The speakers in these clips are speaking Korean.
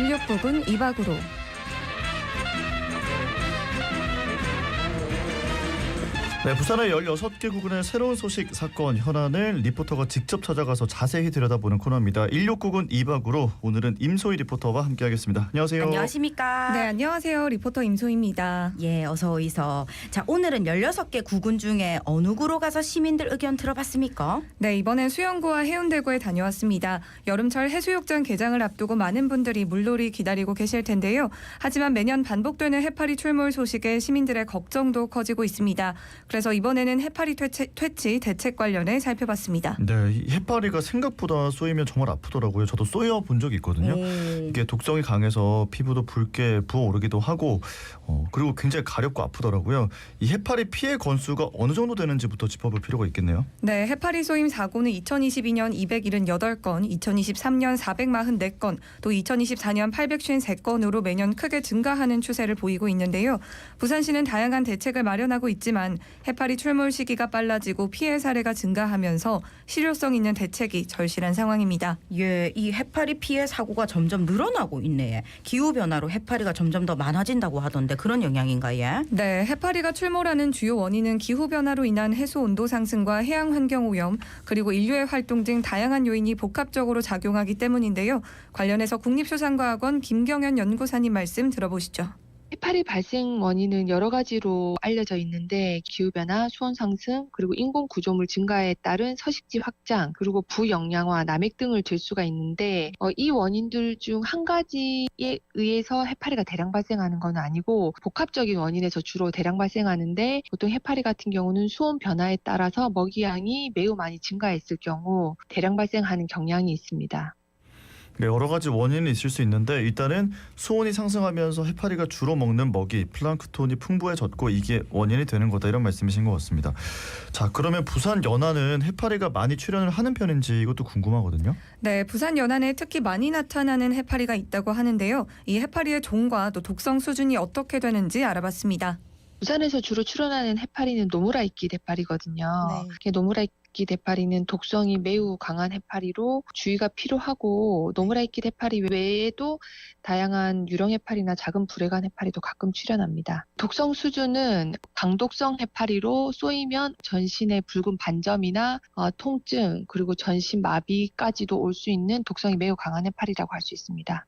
16국은 2박으로. 네, 부산의 16개 구군의 새로운 소식, 사건, 현안을 리포터가 직접 찾아가서 자세히 들여다보는 코너입니다. 16국은 2박으로 오늘은 임소희 리포터와 함께하겠습니다. 안녕하세요. 안녕하십니까. 네, 안녕하세요. 리포터 임소희입니다. 예, 어서 오이소. 자, 오늘은 16개 구군 중에 어느 구로 가서 시민들 의견 들어봤습니까? 네, 이번엔 수영구와 해운대구에 다녀왔습니다. 여름철 해수욕장 개장을 앞두고 많은 분들이 물놀이 기다리고 계실 텐데요. 하지만 매년 반복되는 해파리 출몰 소식에 시민들의 걱정도 커지고 있습니다. 그래서 이번에는 해파리 퇴치 대책 관련해 살펴봤습니다. 네, 이 해파리가 생각보다 쏘이면 정말 아프더라고요. 저도 쏘여 본 적이 있거든요. 이게 독성이 강해서 피부도 붉게 부어오르기도 하고 그리고 굉장히 가렵고 아프더라고요. 이 해파리 피해 건수가 어느 정도 되는지부터 짚어볼 필요가 있겠네요. 네, 해파리 쏘임 사고는 2022년 278건, 2023년 444건, 또 2024년 853건으로 매년 크게 증가하는 추세를 보이고 있는데요. 부산시는 다양한 대책을 마련하고 있지만 해파리 출몰 시기가 빨라지고 피해 사례가 증가하면서 실효성 있는 대책이 절실한 상황입니다. 예, 이 해파리 피해 사고가 점점 늘어나고 있네. 기후변화로 해파리가 점점 더 많아진다고 하던데 그런 영향인가요? 네, 해파리가 출몰하는 주요 원인은 기후변화로 인한 해수 온도 상승과 해양 환경 오염, 그리고 인류의 활동 등 다양한 요인이 복합적으로 작용하기 때문인데요. 관련해서 국립수산과학원 김경현 연구사님 말씀 들어보시죠. 해파리 발생 원인은 여러 가지로 알려져 있는데 기후변화, 수온 상승, 그리고 인공 구조물 증가에 따른 서식지 확장, 그리고 부영양화, 남획 등을 들 수가 있는데 이 원인들 중 한 가지에 의해서 해파리가 대량 발생하는 건 아니고 복합적인 원인에서 주로 대량 발생하는데 보통 해파리 같은 경우는 수온 변화에 따라서 먹이양이 매우 많이 증가했을 경우 대량 발생하는 경향이 있습니다. 네, 여러 가지 원인이 있을 수 있는데 일단은 수온이 상승하면서 해파리가 주로 먹는 먹이 플랑크톤이 풍부해졌고 이게 원인이 되는 거다 이런 말씀이신 것 같습니다. 자, 그러면 부산 연안은 해파리가 많이 출현을 하는 편인지 이것도 궁금하거든요. 네, 부산 연안에 특히 많이 나타나는 해파리가 있다고 하는데요. 이 해파리의 종과 또 독성 수준이 어떻게 되는지 알아봤습니다. 부산에서 주로 출현하는 해파리는 노무라이끼 해파리거든요. 네. 노무라이끼 해파리는 독성이 매우 강한 해파리로 주의가 필요하고 노무라이끼 해파리 외에도 다양한 유령 해파리나 작은 불회간 해파리도 가끔 출현합니다. 독성 수준은 강독성 해파리로 쏘이면 전신에 붉은 반점이나 통증 그리고 전신 마비까지도 올 수 있는 독성이 매우 강한 해파리라고 할 수 있습니다.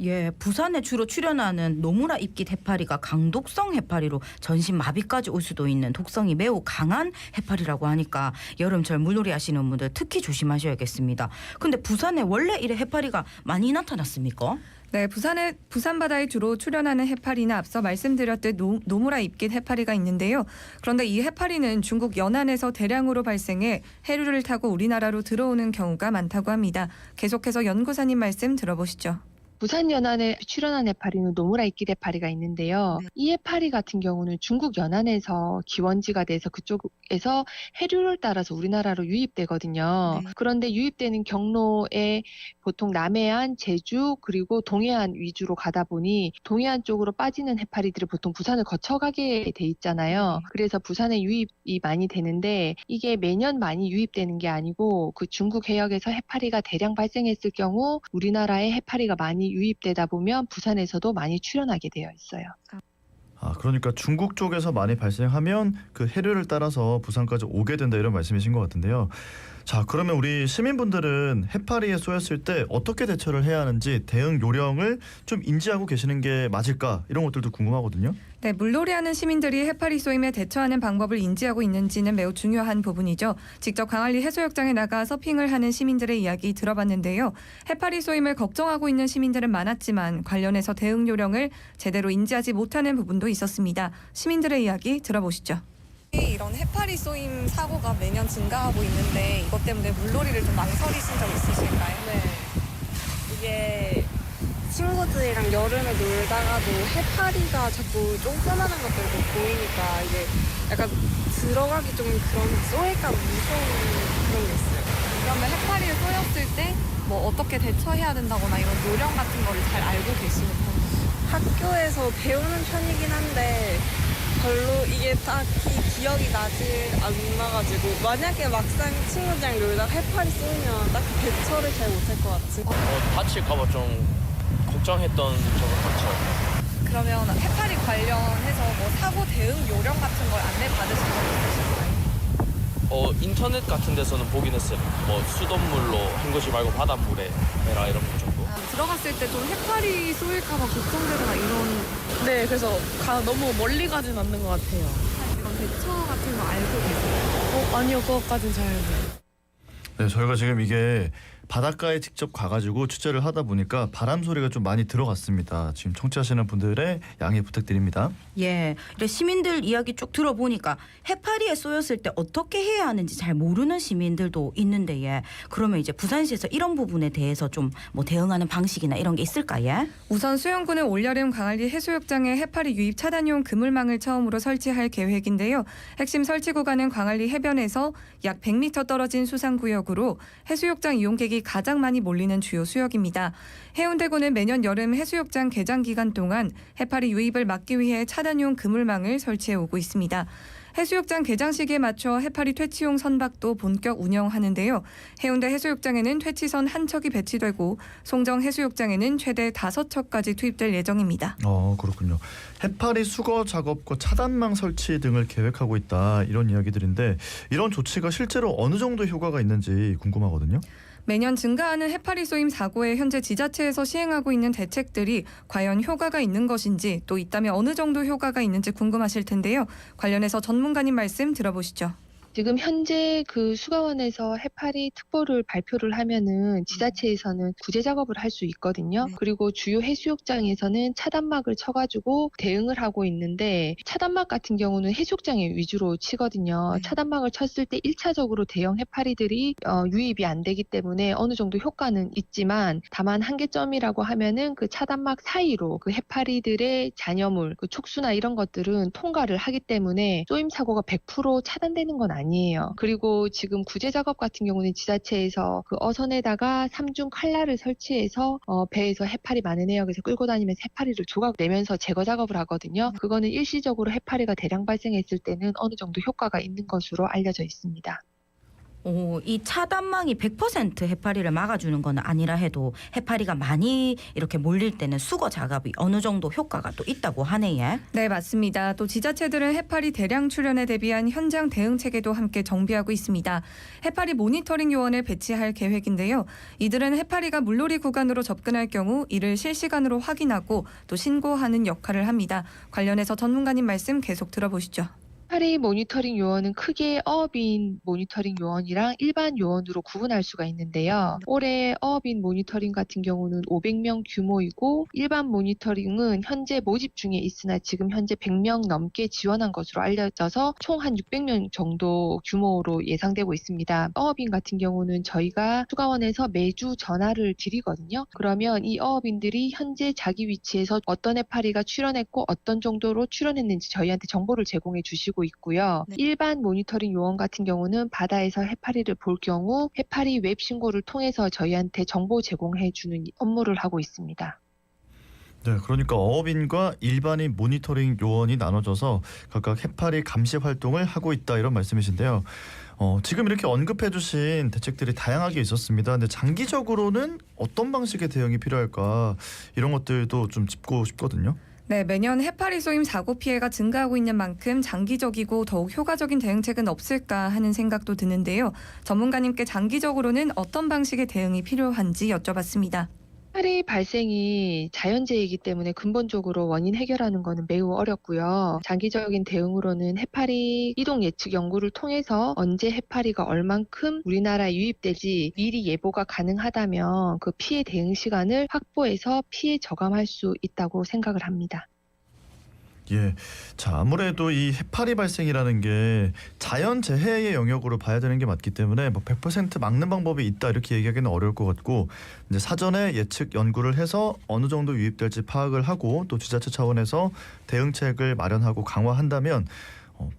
예, 부산에 주로 출현하는 노무라 입깃 해파리가 강독성 해파리로 전신 마비까지 올 수도 있는 독성이 매우 강한 해파리라고 하니까 여름철 물놀이 하시는 분들 특히 조심하셔야겠습니다. 근데 부산에 원래 이래 해파리가 많이 나타났습니까? 네, 부산 바다에 주로 출현하는 해파리는 앞서 말씀드렸듯 노무라 입깃 해파리가 있는데요. 그런데 이 해파리는 중국 연안에서 대량으로 발생해 해류를 타고 우리나라로 들어오는 경우가 많다고 합니다. 계속해서 연구사님 말씀 들어보시죠. 부산 연안에 출현한 해파리는 노무라이끼 해파리가 있는데요. 이 해파리 같은 경우는 중국 연안에서 기원지가 돼서 그쪽에서 해류를 따라서 우리나라로 유입되거든요. 그런데 유입되는 경로에 보통 남해안, 제주 그리고 동해안 위주로 가다 보니 동해안 쪽으로 빠지는 해파리들이 보통 부산을 거쳐가게 돼 있잖아요. 그래서 부산에 유입이 많이 되는데 이게 매년 많이 유입되는 게 아니고 그 중국 해역에서 해파리가 대량 발생했을 경우 우리나라에 해파리가 많이 유입되다 보면 부산에서도 많이 출현하게 되어 있어요. 그러니까 중국 쪽에서 많이 발생하면 그 해류를 따라서 부산까지 오게 된다 이런 말씀이신 것 같은데요. 자, 그러면 우리 시민분들은 해파리에 쏘였을 때 어떻게 대처를 해야 하는지 대응 요령을 좀 인지하고 계시는 게 맞을까 이런 것들도 궁금하거든요. 네, 물놀이하는 시민들이 해파리 쏘임에 대처하는 방법을 인지하고 있는지는 매우 중요한 부분이죠. 직접 광안리 해수욕장에 나가 서핑을 하는 시민들의 이야기 들어봤는데요. 해파리 쏘임을 걱정하고 있는 시민들은 많았지만 관련해서 대응 요령을 제대로 인지하지 못하는 부분도 있었습니다. 시민들의 이야기 들어보시죠. 이런 해파리 쏘임 사고가 매년 증가하고 있는데 이것 때문에 물놀이를 좀 망설이신 적 있으실까요? 네. 이게 친구들이랑 여름에 놀다가도 해파리가 자꾸 조그마한 것들도 보이니까 이게 약간 들어가기 좀 그런 쏘일까 무서운 그런 게 있어요. 그러면 해파리에 쏘였을 때 뭐 어떻게 대처해야 된다거나 이런 요령 같은 거를 잘 알고 계시는 편이세요? 학교에서 배우는 편이긴 한데 별로 이게 딱히 기억이 안 나가지고 만약에 막상 친구들이랑 놀다가 해파리 쏘면 딱히 대처를 잘 못할 것 같은. 다칠까봐 좀 걱정했던 적은 많죠. 그러면 해파리 관련해서 뭐 사고 대응 요령 같은 걸 안내 받으신 적 있으신가요? 인터넷 같은 데서는 보긴 했어요. 뭐 수돗물로 헹구지 말고 바닷물에 해라 이런 거 정도. 들어갔을 때 좀 해파리 쏘일까봐 걱정되거나 이런 네, 그래서 너무 멀리 가진 않는 것 같아요. 이런 대처 같은 거 알고 계세요? 아니요, 그것까진 잘 모르겠어요. 네, 저희가 지금 이게 바닷가에 직접 가가지고 취재를 하다 보니까 바람 소리가 좀 많이 들어갔습니다. 지금 청취하시는 분들의 양해 부탁드립니다. 예, 이래 시민들 이야기 쭉 들어보니까 해파리에 쏘였을 때 어떻게 해야 하는지 잘 모르는 시민들도 있는데 예. 그러면 이제 부산시에서 이런 부분에 대해서 좀 뭐 대응하는 방식이나 이런 게 있을까 예? 우선 수영구는 올여름 광안리 해수욕장에 해파리 유입 차단용 그물망을 처음으로 설치할 계획인데요. 핵심 설치 구간은 광안리 해변에서 약 100m 떨어진 수상구역으로 해수욕장 이용객이 가장 많이 몰리는 주요 수역입니다. 해운대구는 매년 여름 해수욕장 개장 기간 동안 해파리 유입을 막기 위해 차단용 그물망을 설치해 오고 있습니다. 해수욕장 개장 시기에 맞춰 해파리 퇴치용 선박도 본격 운영하는데요. 해운대 해수욕장에는 퇴치선 한 척이 배치되고 송정 해수욕장에는 최대 5척까지 투입될 예정입니다. 그렇군요. 해파리 수거 작업과 차단망 설치 등을 계획하고 있다 이런 이야기들인데 이런 조치가 실제로 어느 정도 효과가 있는지 궁금하거든요. 매년 증가하는 해파리 쏘임 사고에 현재 지자체에서 시행하고 있는 대책들이 과연 효과가 있는 것인지 또 있다면 어느 정도 효과가 있는지 궁금하실 텐데요. 관련해서 전문가님 말씀 들어보시죠. 지금 현재 그 수가원에서 해파리 특보를 발표를 하면은 지자체에서는 구제 작업을 할 수 있거든요. 그리고 주요 해수욕장에서는 차단막을 쳐가지고 대응을 하고 있는데 차단막 같은 경우는 해수욕장에 위주로 치거든요. 차단막을 쳤을 때 1차적으로 대형 해파리들이 유입이 안 되기 때문에 어느 정도 효과는 있지만 다만 한계점이라고 하면은 그 차단막 사이로 그 해파리들의 잔여물, 그 촉수나 이런 것들은 통과를 하기 때문에 쏘임 사고가 100% 차단되는 건 아니에요. 그리고 지금 구제 작업 같은 경우는 지자체에서 그 어선에다가 3중 칼날을 설치해서 배에서 해파리 많은 해역에서 끌고 다니면서 해파리를 조각 내면서 제거 작업을 하거든요. 그거는 일시적으로 해파리가 대량 발생했을 때는 어느 정도 효과가 있는 것으로 알려져 있습니다. 이 차단망이 100% 해파리를 막아주는 건 아니라 해도 해파리가 많이 이렇게 몰릴 때는 수거 작업이 어느 정도 효과가 또 있다고 하네 예. 네, 맞습니다. 또 지자체들은 해파리 대량 출현에 대비한 현장 대응 체계도 함께 정비하고 있습니다. 해파리 모니터링 요원을 배치할 계획인데요. 이들은 해파리가 물놀이 구간으로 접근할 경우 이를 실시간으로 확인하고 또 신고하는 역할을 합니다. 관련해서 전문가님 말씀 계속 들어보시죠. 해파리 모니터링 요원은 크게 어업인 모니터링 요원이랑 일반 요원으로 구분할 수가 있는데요. 올해 어업인 모니터링 같은 경우는 500명 규모이고 일반 모니터링은 현재 모집 중에 있으나 지금 현재 100명 넘게 지원한 것으로 알려져서 총 한 600명 정도 규모로 예상되고 있습니다. 어업인 같은 경우는 저희가 수가원에서 매주 전화를 드리거든요. 그러면 이 어업인들이 현재 자기 위치에서 어떤 해파리가 출현했고 어떤 정도로 출현했는지 저희한테 정보를 제공해 주시고 있고요. 일반 모니터링 요원 같은 경우는 바다에서 해파리를 볼 경우 해파리 웹 신고를 통해서 저희한테 정보 제공해 주는 업무를 하고 있습니다. 네, 그러니까 어업인과 일반인 모니터링 요원이 나눠져서 각각 해파리 감시 활동을 하고 있다 이런 말씀이신데요. 지금 이렇게 언급해 주신 대책들이 다양하게 있었습니다. 근데 장기적으로는 어떤 방식의 대응이 필요할까 이런 것들도 좀 짚고 싶거든요. 네, 매년 해파리 쏘임 사고 피해가 증가하고 있는 만큼 장기적이고 더욱 효과적인 대응책은 없을까 하는 생각도 드는데요. 전문가님께 장기적으로는 어떤 방식의 대응이 필요한지 여쭤봤습니다. 해파리 발생이 자연재해이기 때문에 근본적으로 원인 해결하는 것은 매우 어렵고요. 장기적인 대응으로는 해파리 이동 예측 연구를 통해서 언제 해파리가 얼만큼 우리나라에 유입될지 미리 예보가 가능하다면 그 피해 대응 시간을 확보해서 피해 저감할 수 있다고 생각을 합니다. 예, 자 아무래도 이 해파리 발생이라는 게 자연 재해의 영역으로 봐야 되는 게 맞기 때문에 뭐 100% 막는 방법이 있다 이렇게 얘기하기는 어려울 것 같고 이제 사전에 예측 연구를 해서 어느 정도 유입될지 파악을 하고 또 지자체 차원에서 대응책을 마련하고 강화한다면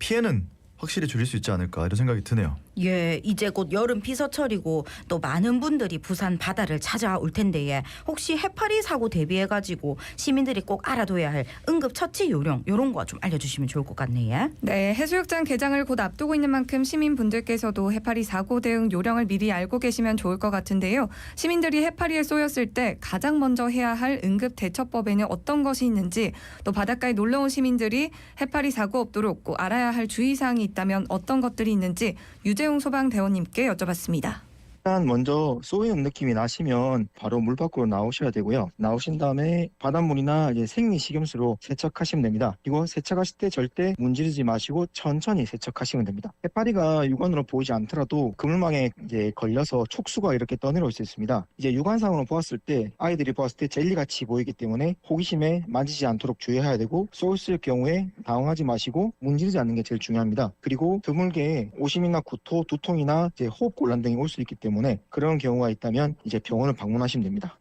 피해는 확실히 줄일 수 있지 않을까 이런 생각이 드네요. 예, 이제 곧 여름 피서철이고 또 많은 분들이 부산 바다를 찾아올 텐데 예. 혹시 해파리 사고 대비해가지고 시민들이 꼭 알아둬야 할 응급 처치 요령 이런 거 좀 알려주시면 좋을 것 같네요. 예. 네, 해수욕장 개장을 곧 앞두고 있는 만큼 시민분들께서도 해파리 사고 대응 요령을 미리 알고 계시면 좋을 것 같은데요. 시민들이 해파리에 쏘였을 때 가장 먼저 해야 할 응급 대처법에는 어떤 것이 있는지, 또 바닷가에 놀러 온 시민들이 해파리 사고 없도록 꼭 알아야 할 주의사항이 있다면 어떤 것들이 있는지 유재웅 소방대원님께 여쭤봤습니다. 일단 먼저 쏘이는 느낌이 나시면 바로 물 밖으로 나오셔야 되고요. 나오신 다음에 바닷물이나 이제 생리식염수로 세척하시면 됩니다. 이거 세척하실 때 절대 문지르지 마시고 천천히 세척하시면 됩니다. 해파리가 육안으로 보이지 않더라도 그물망에 이제 걸려서 촉수가 이렇게 떠내려올 수 있습니다. 이제 육안상으로 보았을 때 아이들이 보았을 때 젤리같이 보이기 때문에 호기심에 만지지 않도록 주의해야 되고 쏘였을 경우에 당황하지 마시고 문지르지 않는 게 제일 중요합니다. 그리고 드물게 오심이나 구토, 두통이나 이제 호흡 곤란 등이 올 수 있기 때문에 그런 경우가 있다면 이제 병원을 방문하시면 됩니다.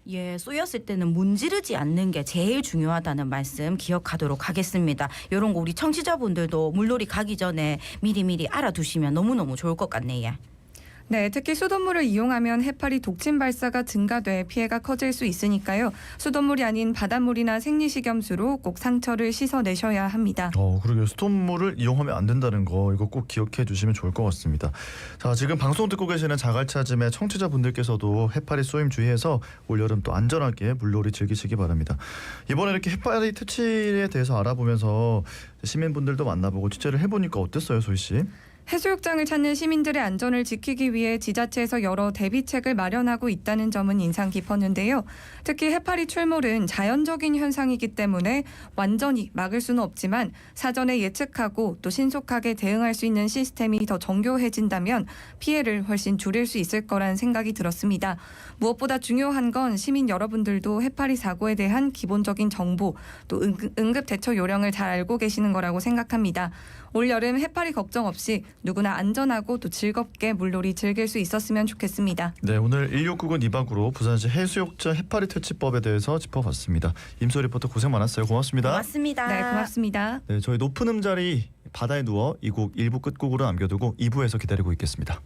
예, 쏘였을 때는 문지르지 않는 게 제일 중요하다는 말씀 기억하도록 하겠습니다. 이런 거 우리 청취자분들도 물놀이 가기 전에 미리미리 알아두시면 너무너무 좋을 것 같네요. 네, 특히 수돗물을 이용하면 해파리 독침 발사가 증가돼 피해가 커질 수 있으니까요. 수돗물이 아닌 바닷물이나 생리식염수로 꼭 상처를 씻어내셔야 합니다. 그러게요. 수돗물을 이용하면 안 된다는 거 이거 꼭 기억해 주시면 좋을 것 같습니다. 자, 지금 방송 듣고 계시는 자갈차즘의 청취자분들께서도 해파리 쏘임 주의해서 올여름 또 안전하게 물놀이 즐기시기 바랍니다. 이번에 이렇게 해파리 퇴치에 대해서 알아보면서 시민분들도 만나보고 취재를 해보니까 어땠어요, 소희 씨? 해수욕장을 찾는 시민들의 안전을 지키기 위해 지자체에서 여러 대비책을 마련하고 있다는 점은 인상 깊었는데요. 특히 해파리 출몰은 자연적인 현상이기 때문에 완전히 막을 수는 없지만 사전에 예측하고 또 신속하게 대응할 수 있는 시스템이 더 정교해진다면 피해를 훨씬 줄일 수 있을 거란 생각이 들었습니다. 무엇보다 중요한 건 시민 여러분들도 해파리 사고에 대한 기본적인 정보 또 응급 대처 요령을 잘 알고 계시는 거라고 생각합니다. 올여름 해파리 걱정 없이 누구나 안전하고 또 즐겁게 물놀이 즐길 수 있었으면 좋겠습니다. 네, 오늘 1699 2박으로 부산시 해수욕장 해파리 퇴치법에 대해서 짚어봤습니다. 임소 리포터 고생 많았어요. 고맙습니다. 고맙습니다. 네, 고맙습니다. 네, 저희 높은 음자리 바다에 누워 이 곡 1부 끝곡으로 남겨두고 2부에서 기다리고 있겠습니다.